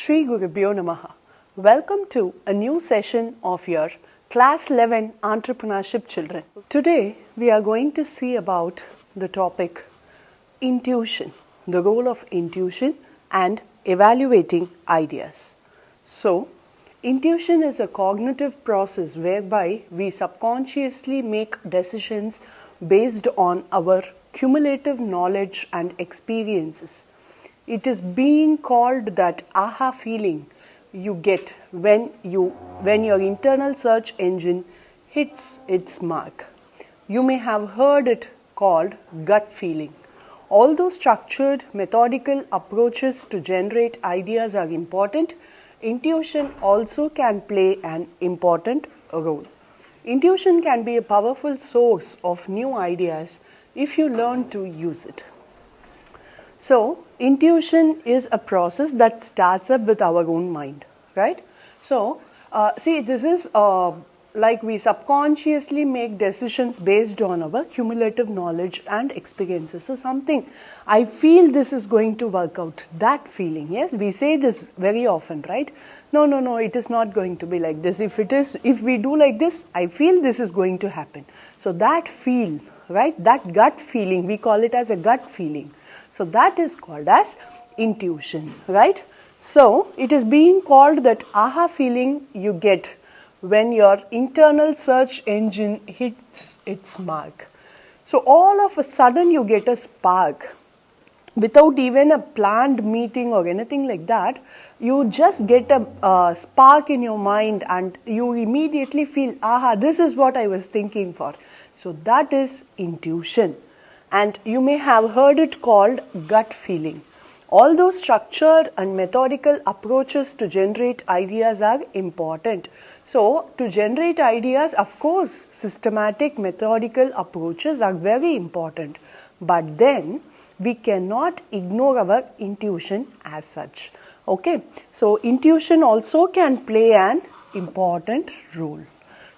Shri Gurubhyo Namaha. Welcome to a new session of your Class 11 Entrepreneurship Children. Today we are going to see about the topic intuition, the role of intuition and evaluating ideas. So, intuition is a cognitive process whereby we subconsciously make decisions based on our cumulative knowledge and experiences. It is being called that aha feeling you get when your internal search engine hits its mark. You may have heard it called gut feeling. Although structured, methodical approaches to generate ideas are important, intuition also can play an important role. Intuition can be a powerful source of new ideas if you learn to use it. So, intuition is a process that starts up with our own mind, right? So, see, this is like we subconsciously make decisions based on our cumulative knowledge and experiences. So, something, I feel this is going to work out, that feeling, yes, we say this very often, right? No, it is not going to be like this. If we do like this, I feel this is going to happen. So, that feel, right, that gut feeling, we call it as a gut feeling. So, that is called as intuition, right? So, it is being called that aha feeling you get when your internal search engine hits its mark. So, all of a sudden you get a spark without even a planned meeting or anything like that. You just get a spark in your mind and you immediately feel, aha, this is what I was thinking for. So, that is intuition. And you may have heard it called gut feeling. Although structured and methodical approaches to generate ideas are important. So, to generate ideas, of course, systematic methodical approaches are very important. But then, we cannot ignore our intuition as such. Okay. So, intuition also can play an important role.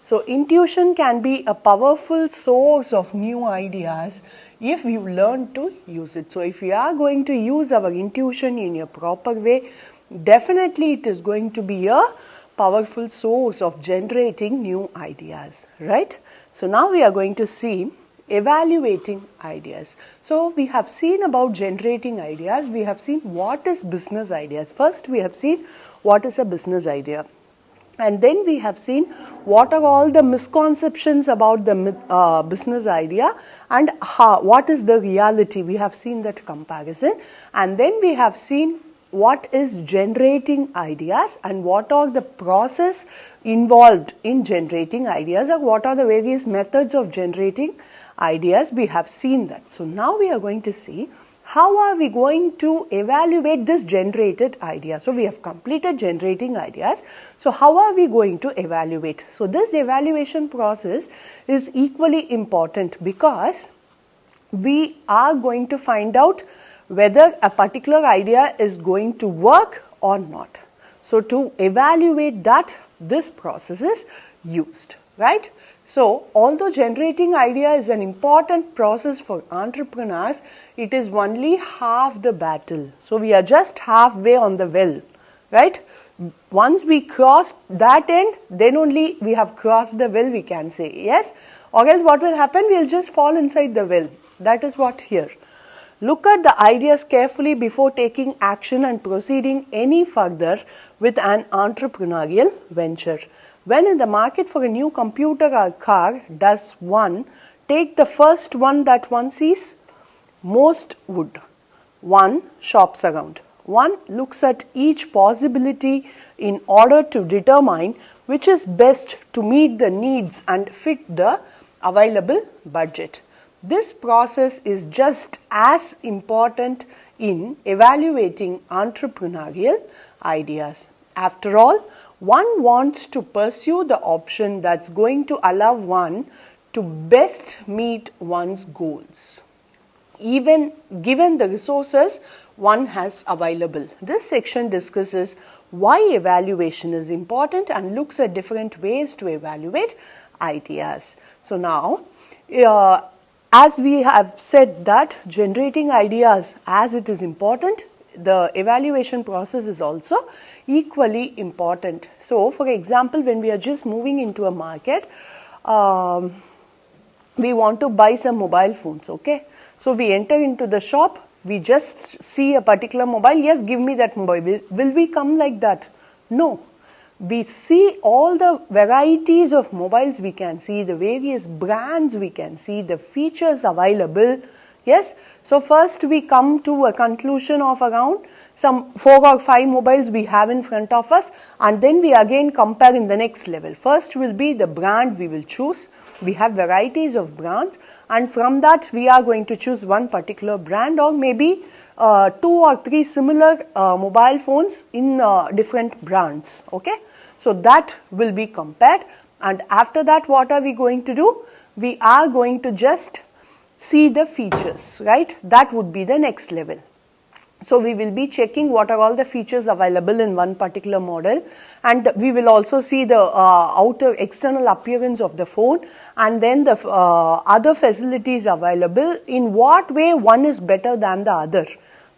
So, intuition can be a powerful source of new ideas if you learn to use it. So, if you are going to use our intuition in a proper way, definitely it is going to be a powerful source of generating new ideas, right? So, now we are going to see evaluating ideas. So, we have seen about generating ideas, we have seen what is business ideas. First, we have seen what is a business idea. And then we have seen what are all the misconceptions about the business idea and what is the reality. We have seen that comparison. And then we have seen what is generating ideas and what are the process involved in generating ideas or what are the various methods of generating ideas. We have seen that. So, now we are going to see how are we going to evaluate this generated idea. So, we have completed generating ideas. So, how are we going to evaluate? So, this evaluation process is equally important because we are going to find out whether a particular idea is going to work or not. So, to evaluate that, this process is used, right? So, although generating idea is an important process for entrepreneurs, it is only half the battle. So, we are just halfway on the well, right? Once we cross that end, then only we have crossed the well, we can say, yes? Or else what will happen? We will just fall inside the well. That is what here. Look at the ideas carefully before taking action and proceeding any further with an entrepreneurial venture. When in the market for a new computer or car, does one take the first one that one sees? Most would. One shops around. One looks at each possibility in order to determine which is best to meet the needs and fit the available budget. This process is just as important in evaluating entrepreneurial ideas. After all, one wants to pursue the option that's going to allow one to best meet one's goals, even given the resources one has available. This section discusses why evaluation is important and looks at different ways to evaluate ideas. So, now, as we have said that generating ideas as it is important, the evaluation process is also equally important. So, for example, when we are just moving into a market, we want to buy some mobile phones, okay? So, we enter into the shop, we just see a particular mobile, yes, give me that mobile. Will we come like that? No. We see all the varieties of mobiles, we can see the various brands, we can see the features available. Yes, so first we come to a conclusion of around some 4 or 5 mobiles we have in front of us, and then we again compare in the next level. First will be the brand we will choose. We have varieties of brands, and from that we are going to choose one particular brand, or maybe 2 or 3 similar mobile phones in different brands. Okay, so that will be compared, and after that what are we going to do? We are going to just see the features, right? That would be the next level. So we will be checking what are all the features available in one particular model, and we will also see the outer external appearance of the phone, and then the other facilities available, in what way one is better than the other.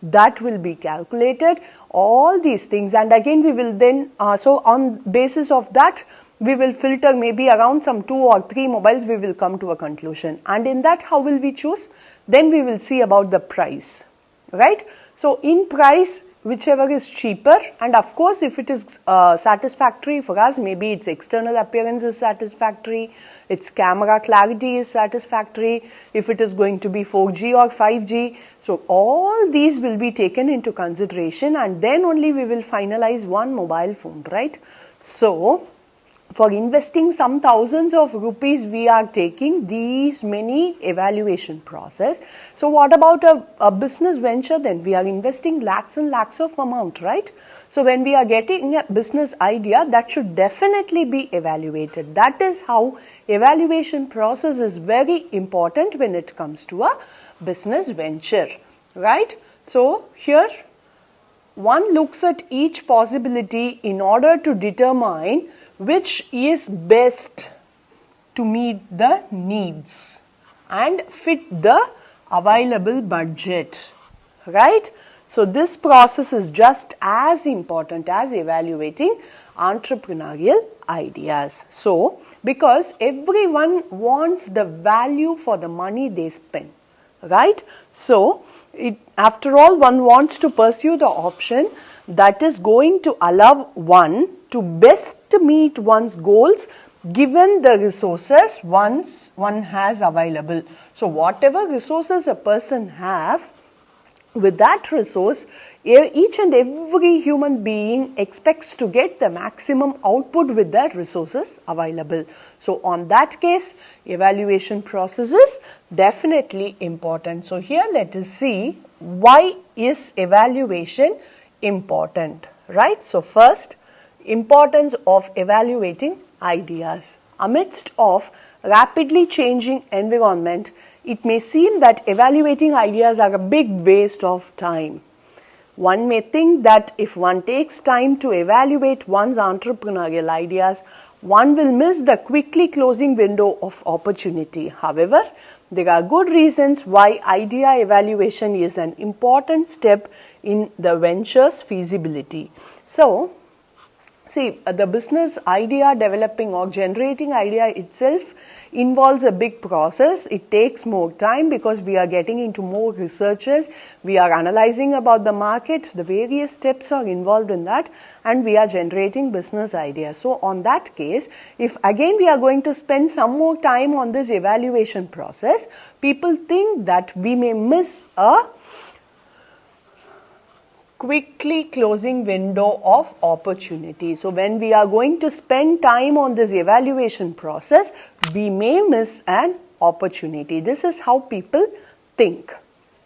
That will be calculated, all these things, and again we will then, so on basis of that, we will filter maybe around some 2 or 3 mobiles, we will come to a conclusion. And in that, how will we choose? Then we will see about the price, right? So in price, whichever is cheaper, and of course if it is satisfactory for us, maybe its external appearance is satisfactory, its camera clarity is satisfactory, if it is going to be 4G or 5G. So all these will be taken into consideration, and then only we will finalize one mobile phone, right? So for investing some thousands of rupees, we are taking these many evaluation process. So what about a business venture then? We are investing lakhs and lakhs of amount, right? So when we are getting a business idea, that should definitely be evaluated. That is how evaluation process is very important when it comes to a business venture, right? So here one looks at each possibility in order to determine which is best to meet the needs and fit the available budget, right? So this process is just as important as evaluating entrepreneurial ideas. So because everyone wants the value for the money they spend, right? So after all, one wants to pursue the option that is going to allow one to best meet one's goals given the resources one has available. So whatever resources a person have, with that resource, each and every human being expects to get the maximum output with the resources available. So on that case, evaluation process is definitely important. So here let us see why is evaluation important, right? So first, importance of evaluating ideas. Amidst of rapidly changing environment, it may seem that evaluating ideas are a big waste of time. One may think that if one takes time to evaluate one's entrepreneurial ideas, one will miss the quickly closing window of opportunity. However, there are good reasons why idea evaluation is an important step in the venture's feasibility. So, see, the business idea developing or generating idea itself involves a big process. It takes more time because we are getting into more researches. We are analyzing about the market. The various steps are involved in that, and we are generating business ideas. So on that case, if again we are going to spend some more time on this evaluation process, people think that we may miss a quickly closing window of opportunity. So when we are going to spend time on this evaluation process, we may miss an opportunity. This is how people think.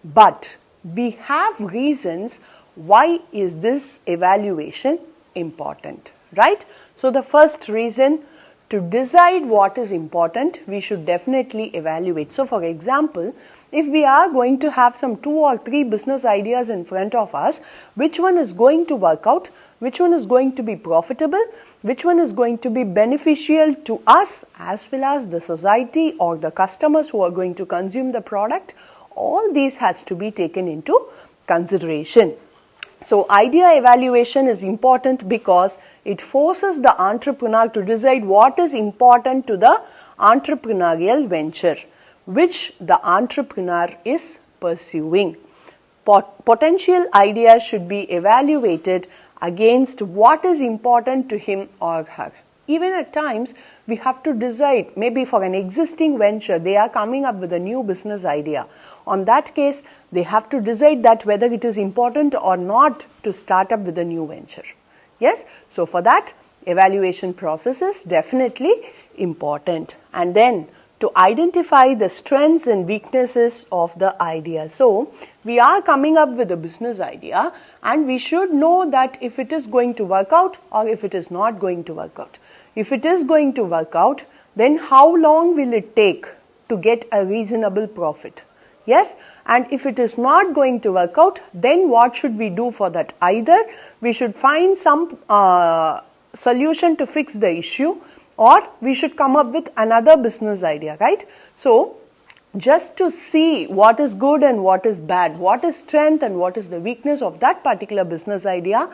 But we have reasons why is this evaluation important, right? So the first reason, to decide what is important, we should definitely evaluate. So for example, if we are going to have some 2 or 3 business ideas in front of us, which one is going to work out, which one is going to be profitable, which one is going to be beneficial to us as well as the society or the customers who are going to consume the product, all these has to be taken into consideration. So idea evaluation is important because it forces the entrepreneur to decide what is important to the entrepreneurial venture which the entrepreneur is pursuing. Potential ideas should be evaluated against what is important to him or her. Even at times, we have to decide, maybe for an existing venture, they are coming up with a new business idea. On that case, they have to decide that whether it is important or not to start up with a new venture. Yes, so for that, evaluation process is definitely important. And then to identify the strengths and weaknesses of the idea. So, we are coming up with a business idea and we should know that if it is going to work out or if it is not going to work out. If it is going to work out, then how long will it take to get a reasonable profit? Yes, and if it is not going to work out, then what should we do for that? Either we should find some solution to fix the issue, or we should come up with another business idea, right? So, just to see what is good and what is bad, what is strength and what is the weakness of that particular business idea,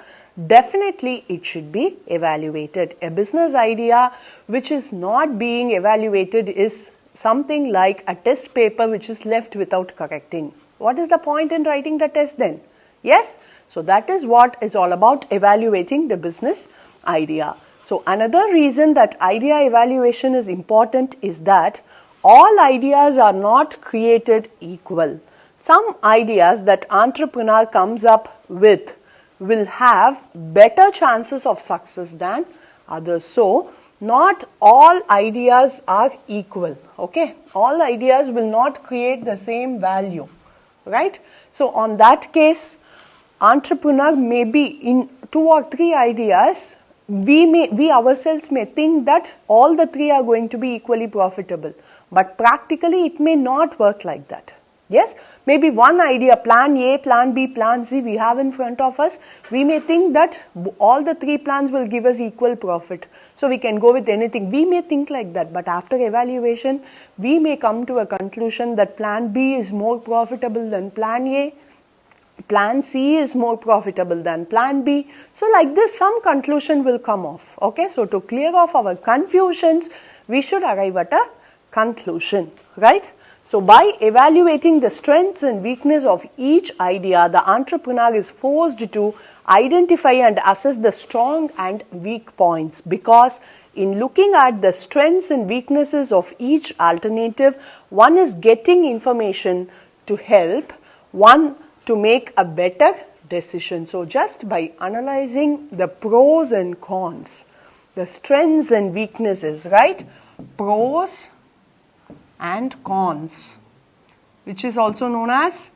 definitely it should be evaluated. A business idea which is not being evaluated is something like a test paper which is left without correcting. What is the point in writing the test then? Yes? So, that is what is all about evaluating the business idea. So, another reason that idea evaluation is important is that all ideas are not created equal. Some ideas that entrepreneur comes up with will have better chances of success than others. So, not all ideas are equal, okay? All ideas will not create the same value, right? So, on that case, entrepreneur may be in 2 or 3 ideas, we ourselves may think that all the 3 are going to be equally profitable, but practically it may not work like that. Yes, maybe one idea, plan A, plan B, plan C we have in front of us, we may think that all the 3 plans will give us equal profit, so we can go with anything. We may think like that, but after evaluation, we may come to a conclusion that plan B is more profitable than plan A, plan C is more profitable than plan B. So, like this, some conclusion will come off. Okay, so to clear off our confusions, we should arrive at a conclusion, right? So, by evaluating the strengths and weakness of each idea, the entrepreneur is forced to identify and assess the strong and weak points, because in looking at the strengths and weaknesses of each alternative, one is getting information to help one to make a better decision. So, just by analyzing the pros and cons, the strengths and weaknesses, right? Pros and cons, which is also known as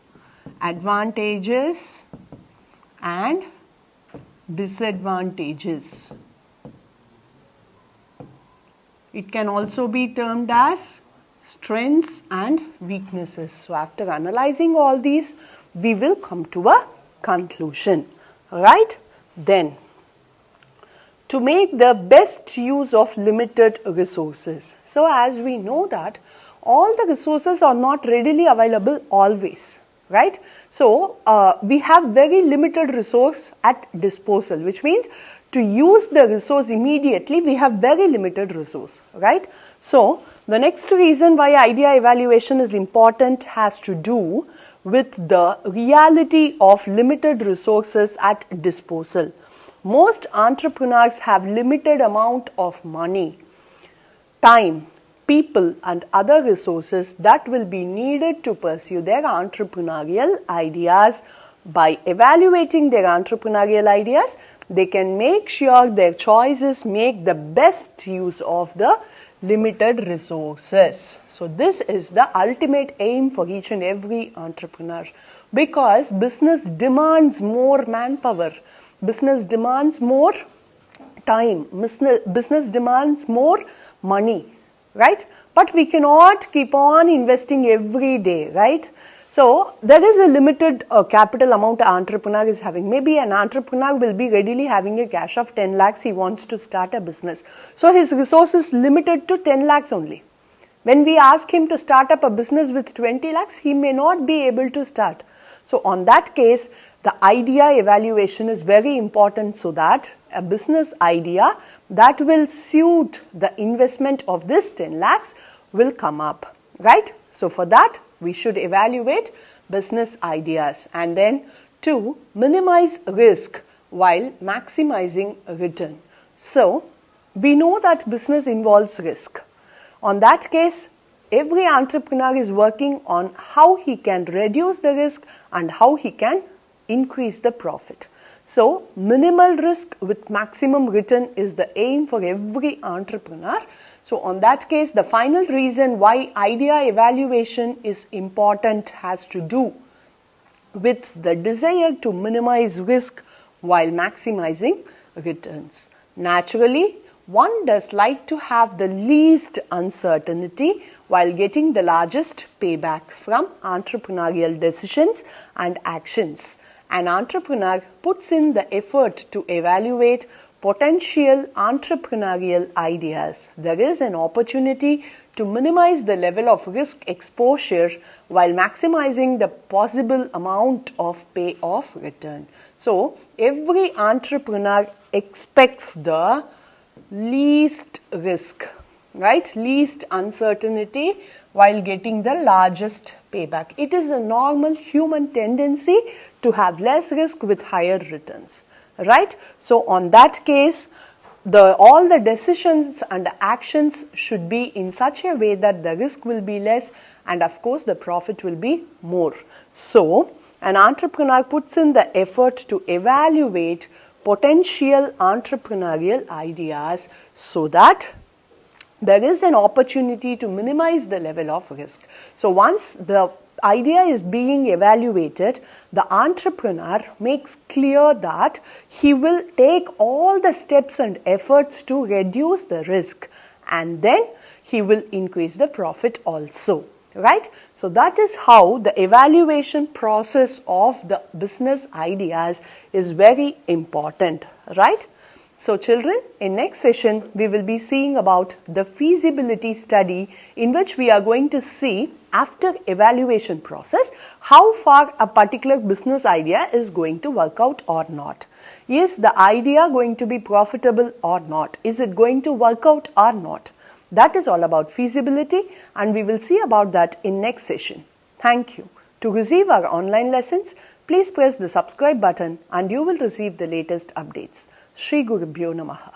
advantages and disadvantages. It can also be termed as strengths and weaknesses. So, after analyzing all these, we will come to a conclusion, right? Then, to make the best use of limited resources. So, as we know that all the resources are not readily available always, right? So, we have very limited resource at disposal, which means to use the resource immediately, we have very limited resource, right? So, the next reason why idea evaluation is important has to do with the reality of limited resources at disposal. Most entrepreneurs have limited amount of money, time, people and other resources that will be needed to pursue their entrepreneurial ideas. By evaluating their entrepreneurial ideas, they can make sure their choices make the best use of the limited resources. So, this is the ultimate aim for each and every entrepreneur, because business demands more manpower, business demands more time, business demands more money, right? But we cannot keep on investing every day, right? So, there is a limited capital amount an entrepreneur is having. Maybe an entrepreneur will be readily having a cash of 10 lakhs, he wants to start a business. So, his resource is limited to 10 lakhs only. When we ask him to start up a business with 20 lakhs, he may not be able to start. So, on that case, the idea evaluation is very important so that a business idea that will suit the investment of this 10 lakhs will come up, right? So for that, we should evaluate business ideas, and then 2, minimize risk while maximizing return. So we know that business involves risk. On that case, every entrepreneur is working on how he can reduce the risk and how he can increase the profit. So minimal risk with maximum return is the aim for every entrepreneur. So on that case, the final reason why idea evaluation is important has to do with the desire to minimize risk while maximizing returns. Naturally, one does like to have the least uncertainty while getting the largest payback from entrepreneurial decisions and actions. An entrepreneur puts in the effort to evaluate potential entrepreneurial ideas. There is an opportunity to minimize the level of risk exposure while maximizing the possible amount of payoff return. So, every entrepreneur expects the least risk, right? Least uncertainty while getting the largest payback. It is a normal human tendency to have less risk with higher returns, right? So on that case, all the decisions and the actions should be in such a way that the risk will be less and of course the profit will be more. So an entrepreneur puts in the effort to evaluate potential entrepreneurial ideas so that there is an opportunity to minimize the level of risk. So once the idea is being evaluated, the entrepreneur makes clear that he will take all the steps and efforts to reduce the risk, and then he will increase the profit also, right? So that is how the evaluation process of the business ideas is very important, right? So children, in next session, we will be seeing about the feasibility study, in which we are going to see after evaluation process how far a particular business idea is going to work out or not. Is the idea going to be profitable or not? Is it going to work out or not? That is all about feasibility, and we will see about that in next session. Thank you. To receive our online lessons, please press the subscribe button and you will receive the latest updates. Shri Gurubhyo Namaha.